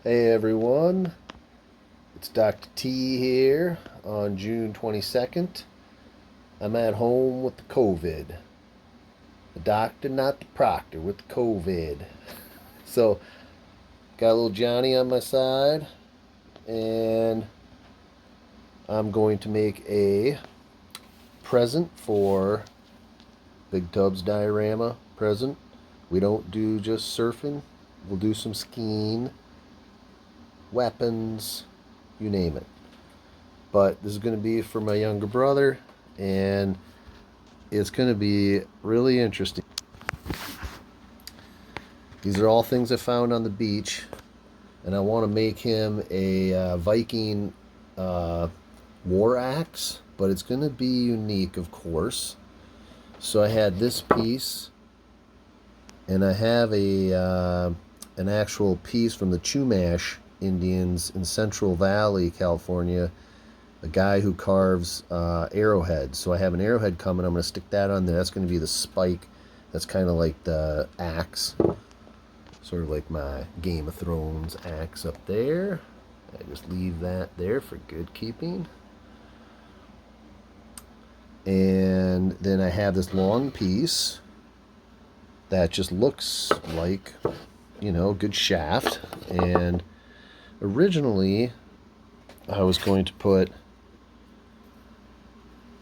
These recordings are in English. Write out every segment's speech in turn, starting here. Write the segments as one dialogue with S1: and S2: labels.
S1: Hey everyone, it's Dr. T here on June 22nd. I'm at home with the COVID. The doctor, not the proctor, with the COVID. So, got a little Johnny on my side, and I'm going to make a present for Big Tub's Diorama present. We don't do just surfing, we'll do some skiing, weapons, you name it. But this is going to be for my younger brother, and it's going to be really interesting. These are all things I found on the beach, and I want to make him a Viking war axe, but it's going to be unique, of course. So I had this piece, and I have an actual piece from the Chumash Indians in Central Valley, California, a guy who carves arrowheads. So I have an arrowhead coming. I'm going to stick that on there. That's going to be the spike. That's kind of like the axe, sort of like my Game of Thrones axe up there. I just leave that there for good keeping. And then I have this long piece that just looks like, you know, a good shaft. And originally I was going to put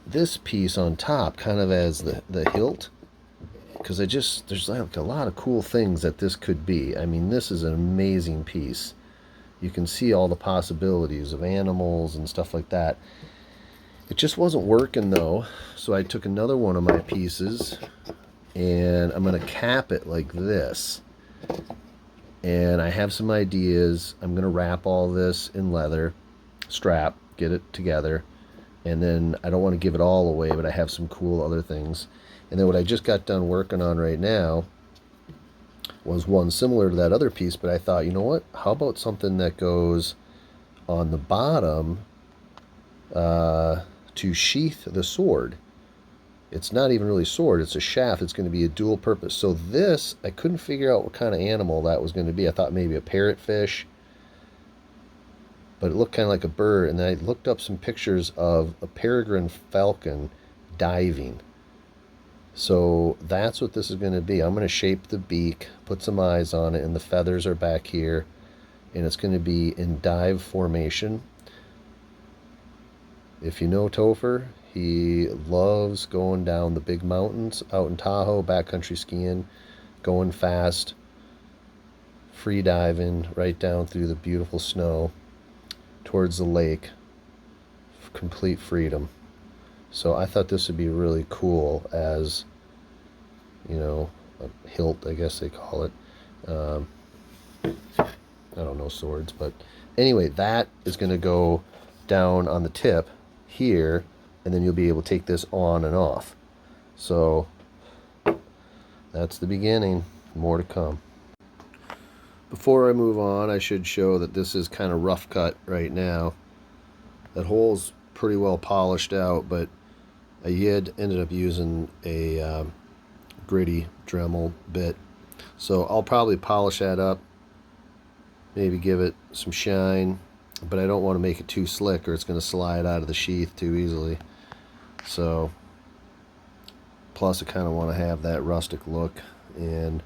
S1: this piece on top kind of as the hilt, because there's like a lot of cool things that this could be. I mean, this is an amazing piece. You can see all the possibilities of animals and stuff like that. It just wasn't working though, so I took another one of my pieces and I'm going to cap it like this. And I have some ideas. I'm going to wrap all this in leather strap, get it together, and then I don't want to give it all away, but I have some cool other things. And then what I just got done working on right now was one similar to that other piece, but I thought, you know what, how about something that goes on the bottom to sheath the sword. It's not even really a sword, it's a shaft. It's going to be a dual purpose. So this, I couldn't figure out what kind of animal that was going to be. I thought maybe a parrotfish, but it looked kind of like a bird. And then I looked up some pictures of a peregrine falcon diving. So that's what this is going to be. I'm going to shape the beak, put some eyes on it, and the feathers are back here. And it's going to be in dive formation. If you know Topher, he loves going down the big mountains out in Tahoe, backcountry skiing, going fast, free diving right down through the beautiful snow towards the lake, complete freedom. So I thought this would be really cool as, you know, a hilt, I guess they call it. I don't know swords, but anyway, that is going to go down on the tip here, and then you'll be able to take this on and off. So that's the beginning. More to come. Before I move on, I should show that this is kind of rough cut right now. That hole's pretty well polished out, but I ended up using a gritty Dremel bit. So I'll probably polish that up, maybe give it some shine, but I don't want to make it too slick or it's going to slide out of the sheath too easily. So, plus I kind of want to have that rustic look, and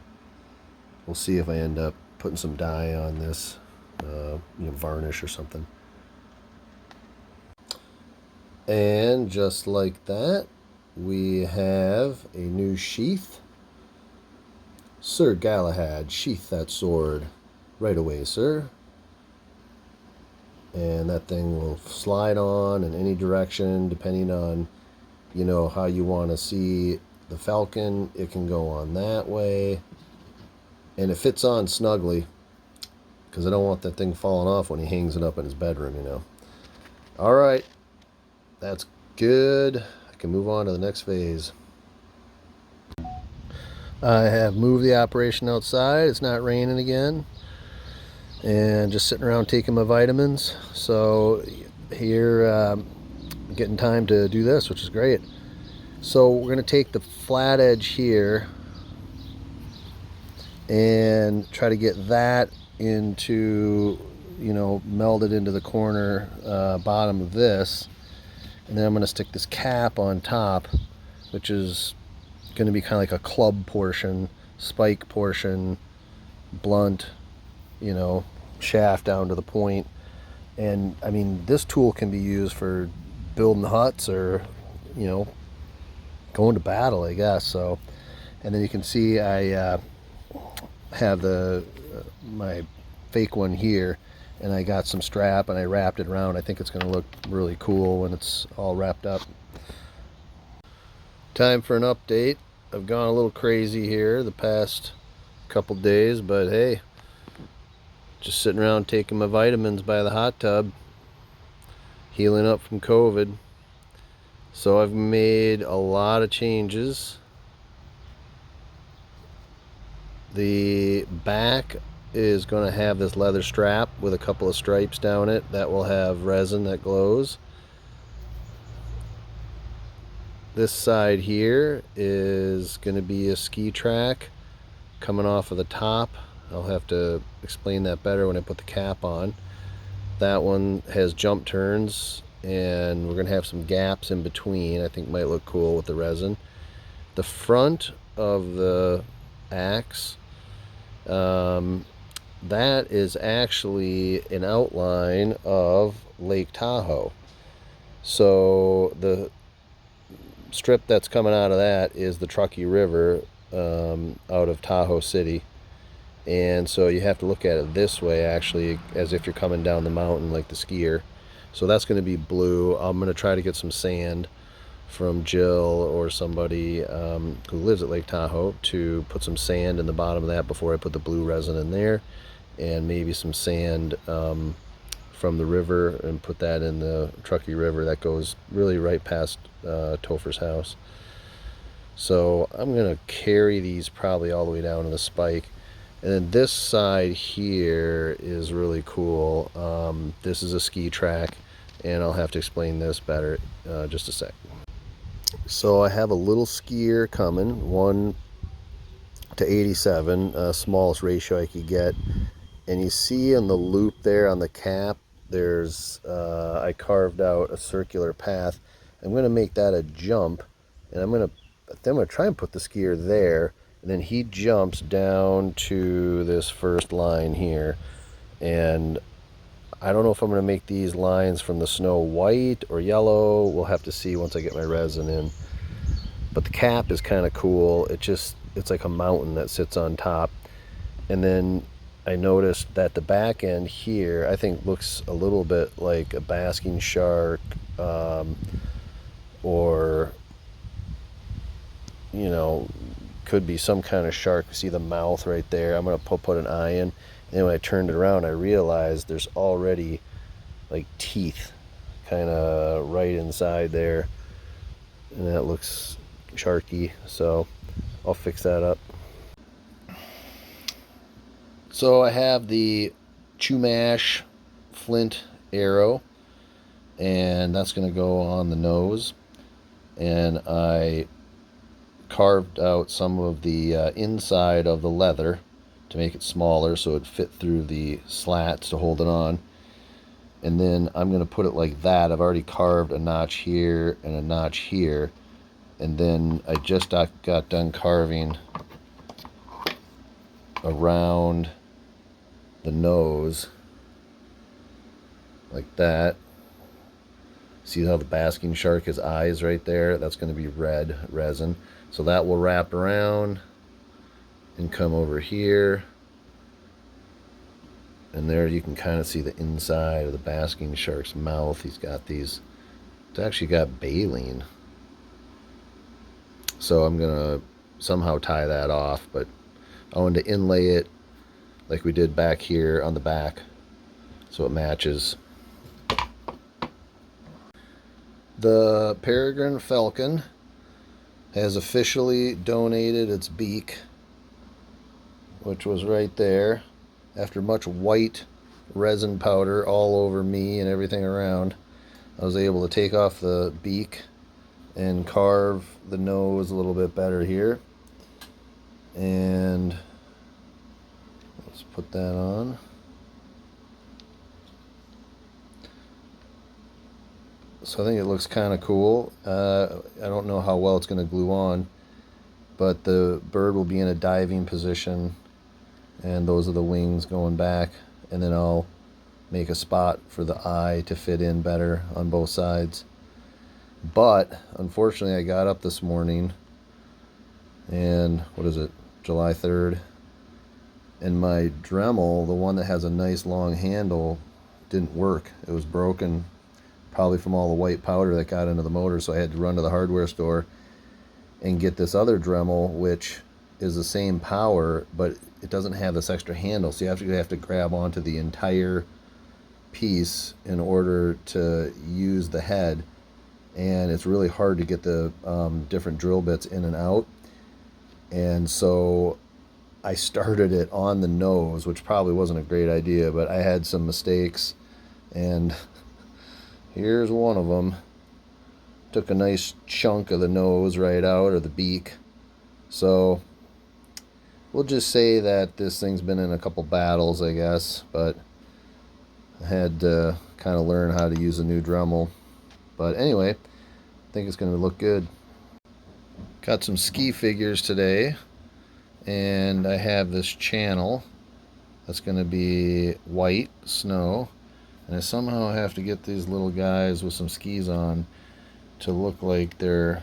S1: we'll see if I end up putting some dye on this, varnish or something. And just like that, we have a new sheath. Sir Galahad, sheath that sword right away, sir. And that thing will slide on in any direction depending on, you know, how you want to see the falcon. It can go on that way, and it fits on snugly, because I don't want that thing falling off when he hangs it up in his bedroom, you know. All right, that's good. I can move on to the next phase. I have moved the operation outside. It's not raining again, and just sitting around taking my vitamins. So here, getting time to do this, which is great. So we're going to take the flat edge here and try to get that into you know, melded into the corner bottom of this. And then I'm going to stick this cap on top, which is going to be kind of like a club portion, spike portion, blunt, you know, shaft down to the point. And I mean, this tool can be used for building huts or, you know, going to battle, I guess. So, and then you can see I have the my fake one here, and I got some strap and I wrapped it around. I think it's going to look really cool when it's all wrapped up. Time for an update. I've gone a little crazy here the past couple days, but hey, just sitting around taking my vitamins by the hot tub, healing up from COVID. So I've made a lot of changes. The back is going to have this leather strap with a couple of stripes down it that will have resin that glows. This side here is going to be a ski track coming off of the top. I'll have to explain that better when I put the cap on. That one has jump turns, and we're going to have some gaps in between. I think might look cool with the resin. The front of the axe, that is actually an outline of Lake Tahoe. So the strip that's coming out of that is the Truckee River out of Tahoe City. And so you have to look at it this way, actually, as if you're coming down the mountain like the skier. So that's going to be blue. I'm going to try to get some sand from Jill or somebody who lives at Lake Tahoe to put some sand in the bottom of that before I put the blue resin in there, and maybe some sand from the river and put that in the Truckee River that goes really right past Topher's house. So I'm going to carry these probably all the way down to the spike. And then this side here is really cool. This is a ski track, and I'll have to explain this better just a sec. So I have a little skier coming, 1 to 87, smallest ratio I could get. And you see in the loop there on the cap, there's I carved out a circular path. I'm going to make that a jump, and I'm going to try and put the skier there, and then he jumps down to this first line here. And I don't know if I'm going to make these lines from the snow white or yellow. We'll have to see once I get my resin in. But the cap is kind of cool. It's like a mountain that sits on top. And then I noticed that the back end here, I think, looks a little bit like a basking shark, or, you know, could be some kind of shark. See the mouth right there? I'm going to put an eye in. And then when I turned it around, I realized there's already like teeth kind of right inside there. And that looks sharky. So I'll fix that up. So I have the Chumash flint arrow, and that's going to go on the nose. And I carved out some of the inside of the leather to make it smaller so it fit through the slats to hold it on. And then I'm going to put it like that. I've already carved a notch here and a notch here. And then I just got done carving around the nose like that. See how the basking shark has eyes right there? That's going to be red resin. So that will wrap around and come over here. And there you can kind of see the inside of the basking shark's mouth. He's got these, it's actually got baleen. So I'm going to somehow tie that off, but I wanted to inlay it like we did back here on the back so it matches. The peregrine falcon has officially donated its beak, which was right there. After much white resin powder all over me and everything around, I was able to take off the beak and carve the nose a little bit better here. And let's put that on. So I think it looks kind of cool. I don't know how well it's going to glue on, but the bird will be in a diving position, and those are the wings going back, and then I'll make a spot for the eye to fit in better on both sides. But unfortunately, I got up this morning, and what is it, July 3rd, and my Dremel, the one that has a nice long handle, didn't work. It was broken, probably from all the white powder that got into the motor, so I had to run to the hardware store and get this other Dremel, which is the same power, but it doesn't have this extra handle, so you have to grab onto the entire piece in order to use the head, and it's really hard to get the different drill bits in and out. And so I started it on the nose, which probably wasn't a great idea, but I had some mistakes, and here's one of them. Took a nice chunk of the nose right out, or the beak. So we'll just say that this thing's been in a couple battles, I guess, but I had to kind of learn how to use a new Dremel. But anyway, I think it's going to look good. Got some ski figures today, and I have this channel that's going to be white snow, and I somehow have to get these little guys with some skis on to look like they're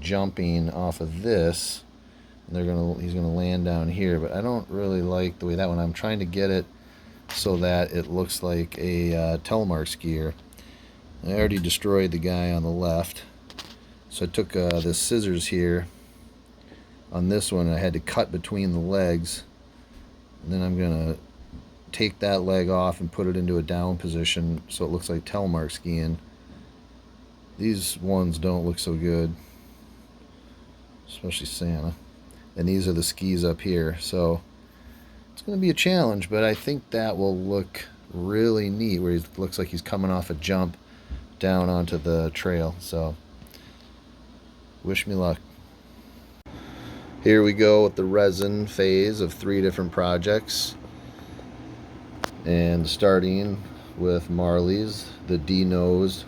S1: jumping off of this, and he's gonna land down here, but I don't really like the way that one. I'm trying to get it so that it looks like a telemark skier. I already destroyed the guy on the left, so I took the scissors here on this one, and I had to cut between the legs, and then I'm gonna take that leg off and put it into a down position so it looks like telemark skiing. These ones don't look so good, especially Santa. And these are the skis up here, so it's going to be a challenge, but I think that will look really neat, where he looks like he's coming off a jump down onto the trail. So wish me luck. Here we go with the resin phase of 3 different projects, and starting with Marley's, the D-nosed.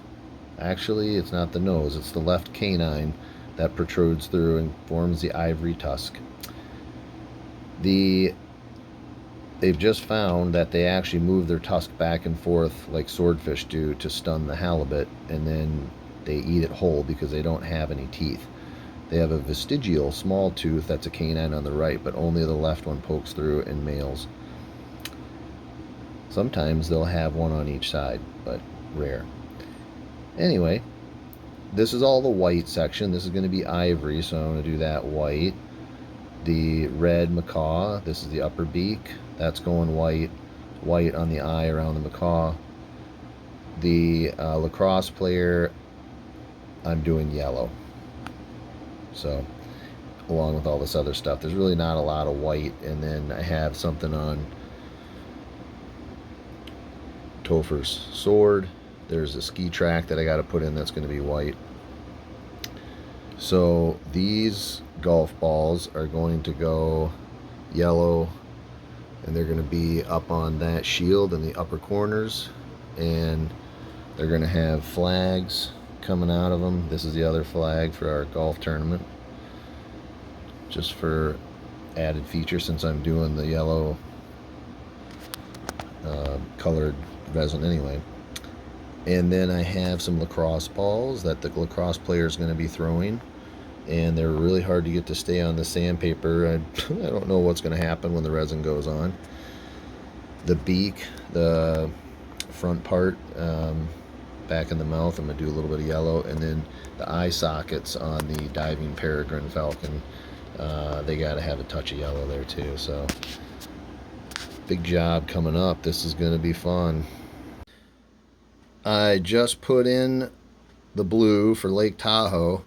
S1: Actually, it's not the nose, it's the left canine that protrudes through and forms the ivory tusk. They've just found that they actually move their tusk back and forth like swordfish do to stun the halibut, and then they eat it whole because they don't have any teeth. They have a vestigial small tooth that's a canine on the right, but only the left one pokes through in males. Sometimes they'll have one on each side, but rare. Anyway, this is all the white section. This is going to be ivory, so I'm going to do that white. The red macaw, this is the upper beak, that's going white. White on the eye around the macaw. The lacrosse player, I'm doing yellow. So, along with all this other stuff, there's really not a lot of white. And then I have something on Topher's sword. There's a ski track that I got to put in that's going to be white. So these golf balls are going to go yellow, and they're going to be up on that shield in the upper corners, and they're going to have flags coming out of them. This is the other flag for our golf tournament, just for added feature since I'm doing the yellow colored resin anyway. And then I have some lacrosse balls that the lacrosse player is going to be throwing, and they're really hard to get to stay on the sandpaper. I don't know what's going to happen when the resin goes on. The beak, the front part, back in the mouth, I'm going to do a little bit of yellow, and then the eye sockets on the diving peregrine falcon, they got to have a touch of yellow there too. So big job coming up. This is going to be fun. I just put in the blue for Lake Tahoe,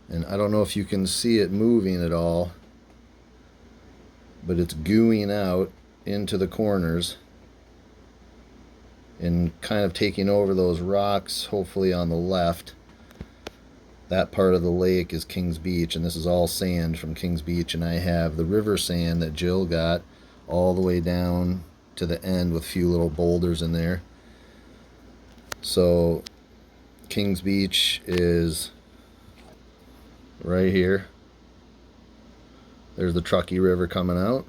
S1: and I don't know if you can see it moving at all, but it's gooing out into the corners and kind of taking over those rocks, hopefully on the left. That part of the lake is Kings Beach, and this is all sand from Kings Beach, and I have the river sand that Jill got all the way down to the end with a few little boulders in there. So Kings Beach is right here. There's the Truckee River coming out.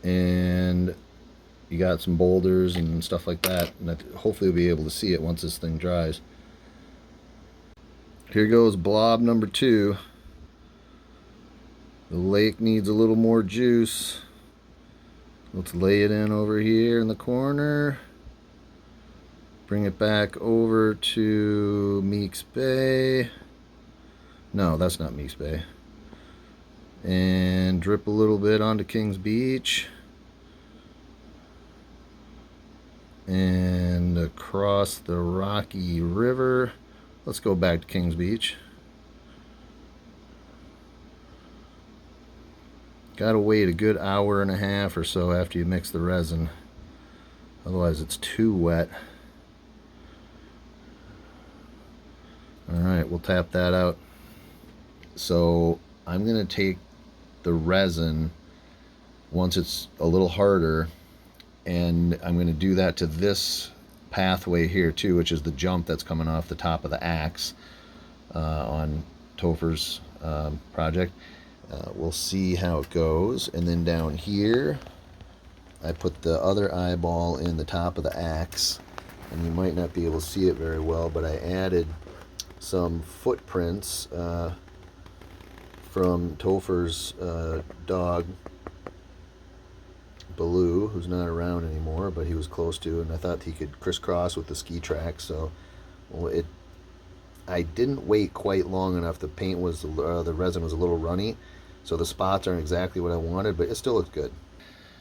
S1: And you got some boulders and stuff like that. And hopefully we'll be able to see it once this thing dries. Here goes blob number 2. The lake needs a little more juice. Let's lay it in over here in the corner. Bring it back over to Meeks Bay. No, that's not Meeks Bay. And drip a little bit onto Kings Beach. And across the Rocky River. Let's go back to Kings Beach. Gotta wait a good hour and a half or so after you mix the resin. Otherwise it's too wet. Alright, we'll tap that out. So I'm gonna take the resin once it's a little harder, and I'm gonna do that to this pathway here too, which is the jump that's coming off the top of the axe on Topher's project. We'll see how it goes. And then down here I put the other eyeball in the top of the axe, and you might not be able to see it very well, but I added some footprints from Topher's dog Baloo, who's not around anymore, but he was close to, and I thought he could crisscross with the ski track. So I didn't wait quite long enough. The paint was the resin was a little runny, so the spots aren't exactly what I wanted, but it still looks good.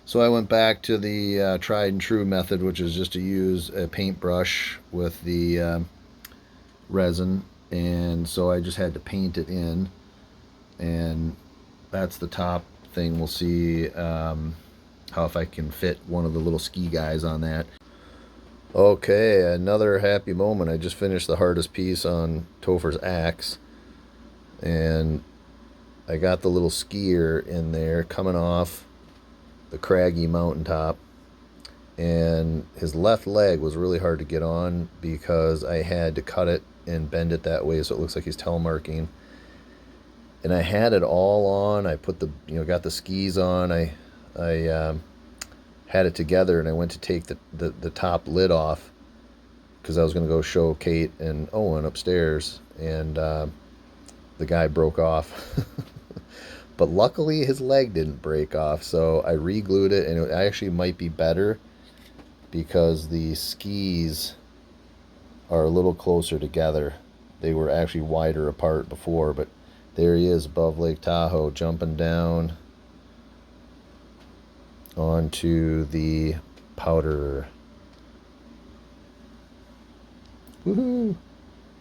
S1: So I went back to the tried and true method, which is just to use a paintbrush with the resin, and so I just had to paint it in, and that's the top thing. We'll see how if I can fit one of the little ski guys on that. Okay, another happy moment. I just finished the hardest piece on Topher's axe, and I got the little skier in there coming off the craggy mountaintop, and his left leg was really hard to get on because I had to cut it and bend it that way so it looks like he's telemarking. And I had it all on. I put the, got the skis on. I had it together, and I went to take the top lid off because I was going to go show Kate and Owen upstairs, and the guy broke off. But luckily his leg didn't break off, so I re-glued it, and it actually might be better because the skis are a little closer together. They were actually wider apart before, but there he is above Lake Tahoe, jumping down onto the powder. Woohoo!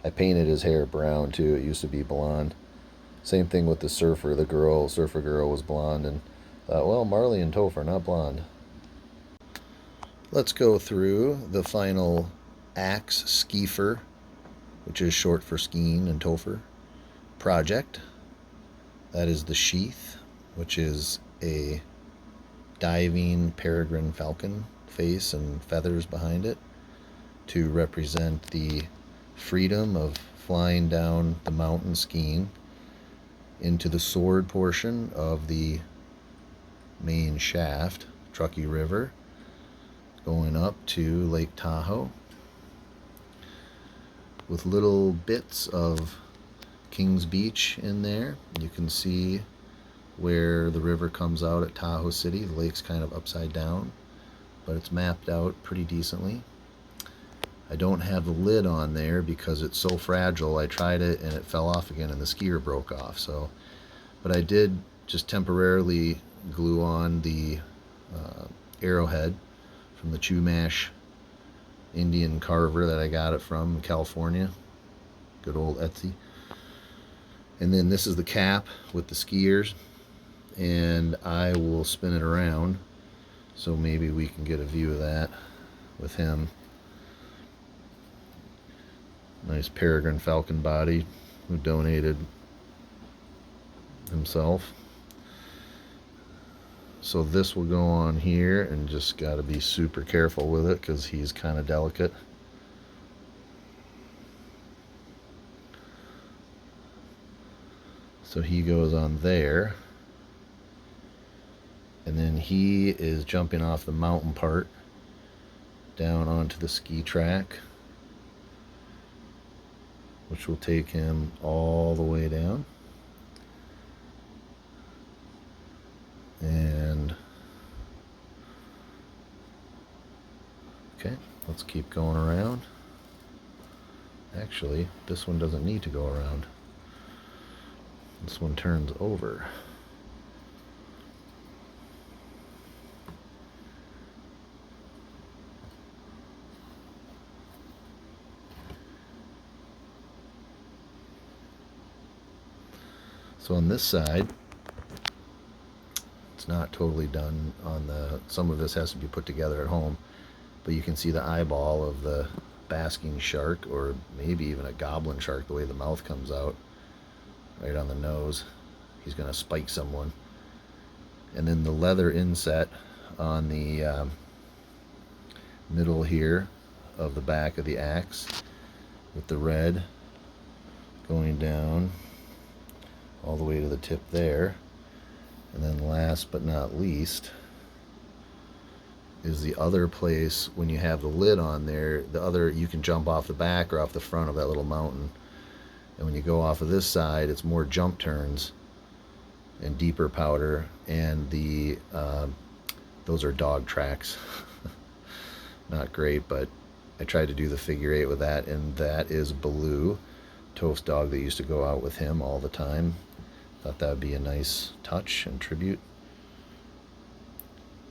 S1: I painted his hair brown too. It used to be blonde. Same thing with the surfer. The surfer girl was blonde, and thought, well, Marley and Toph are not blonde. Let's go through the final axe skeefer, which is short for skiing and Topher, project. That is the sheath, which is a diving peregrine falcon face and feathers behind it to represent the freedom of flying down the mountain skiing into the sword portion of the main shaft, Truckee River, going up to Lake Tahoe, with little bits of Kings Beach in there. You can see where the river comes out at Tahoe City. The lake's kind of upside down, but it's mapped out pretty decently. I don't have the lid on there because it's so fragile. I tried it and it fell off again, and the skier broke off. So, but I did just temporarily glue on the arrowhead from the Chumash Indian carver that I got it from California. Good old Etsy. And then this is the cap with the skiers, and I will spin it around so maybe we can get a view of that with him. Nice peregrine falcon body, who donated himself. So this will go on here, and just got to be super careful with it because he's kind of delicate. So he goes on there. And then he is jumping off the mountain part down onto the ski track, which will take him all the way down. And okay, let's keep going around. Actually, this one doesn't need to go around. This one turns over. So on this side, it's not totally done on the, some of this has to be put together at home, but you can see the eyeball of the basking shark, or maybe even a goblin shark, the way the mouth comes out, right on the nose. He's going to spike someone. And then the leather inset on the middle here of the back of the axe, with the red going down all the way to the tip there. And then last but not least is the other place, when you have the lid on there, the other, you can jump off the back or off the front of that little mountain. And when you go off of this side, it's more jump turns and deeper powder, and the those are dog tracks. Not great, but I tried to do the figure 8 with that, and that is Baloo, Toph's dog that used to go out with him all the time. Thought that would be a nice touch and tribute.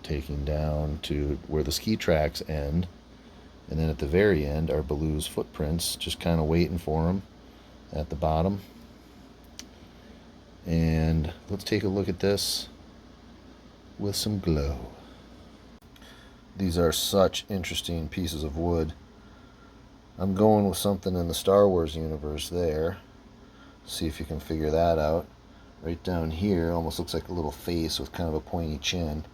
S1: Taking down to where the ski tracks end, and then at the very end are Baloo's footprints, just kind of waiting for him at the bottom. And let's take a look at this with some glow. These are such interesting pieces of wood. I'm going with something in the Star Wars universe there. See if you can figure that out. Right down here almost looks like a little face with kind of a pointy chin.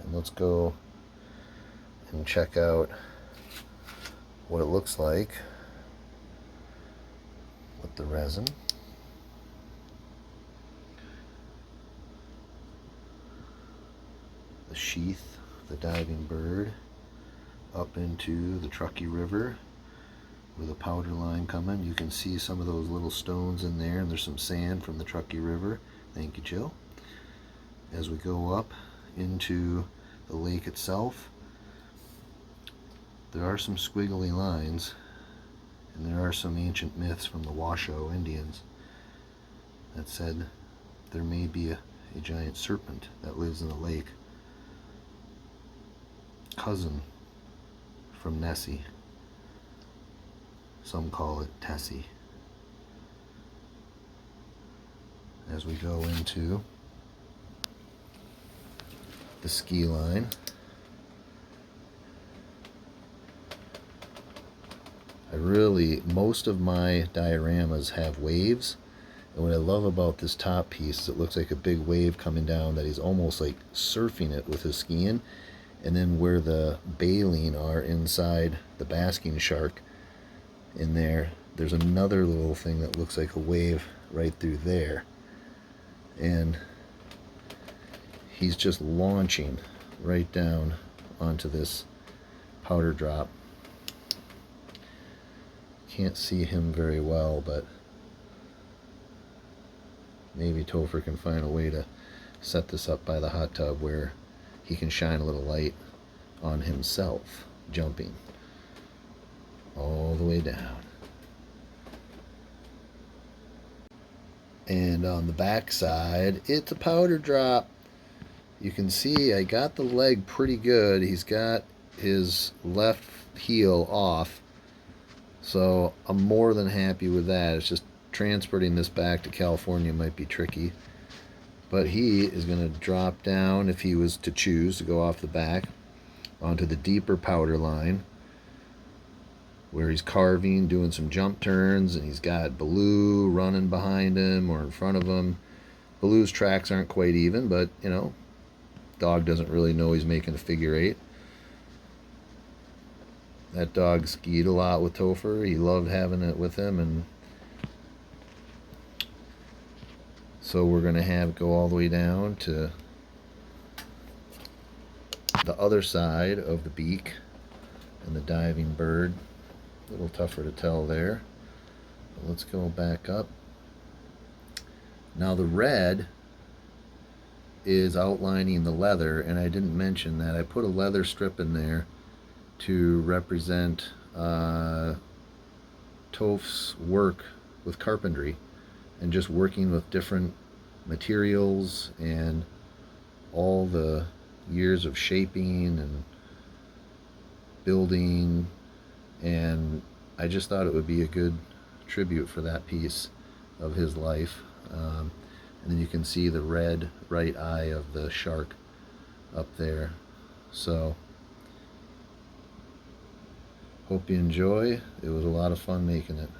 S1: And let's go and check out what it looks like with the resin. The sheath, the diving bird, up into the Truckee River with a powder line coming. You can see some of those little stones in there, and there's some sand from the Truckee River. Thank you, Jill. As we go up into the lake itself, there are some squiggly lines, and there are some ancient myths from the Washoe Indians that said there may be a giant serpent that lives in the lake, cousin from Nessie. Some call it Tessie. As we go into the ski line, most of my dioramas have waves, and what I love about this top piece is it looks like a big wave coming down that he's almost like surfing it with his skiing. And then where the baleen are inside the basking shark in there, there's another little thing that looks like a wave right through there. And he's just launching right down onto this powder drop. Can't see him very well, but maybe Topher can find a way to set this up by the hot tub where he can shine a little light on himself jumping all the way down. And on the back side, it's a powder drop. You can see I got the leg pretty good. He's got his left heel off, so I'm more than happy with that. It's just transporting this back to California might be tricky. But he is going to drop down, if he was to choose to go off the back, onto the deeper powder line, where he's carving, doing some jump turns, and he's got Baloo running behind him or in front of him. Baloo's tracks aren't quite even, but, you know, dog doesn't really know he's making a figure 8. That dog skied a lot with Topher. He loved having it with him, and So we're going to have it go all the way down to the other side of the beak and the diving bird. A little tougher to tell there. But let's go back up. Now the red is outlining the leather, and I didn't mention that I put a leather strip in there to represent Toph's work with carpentry and just working with different materials and all the years of shaping and building, and I just thought it would be a good tribute for that piece of his life. And then you can see the red right eye of the shark up there. So hope you enjoy. It was a lot of fun making it.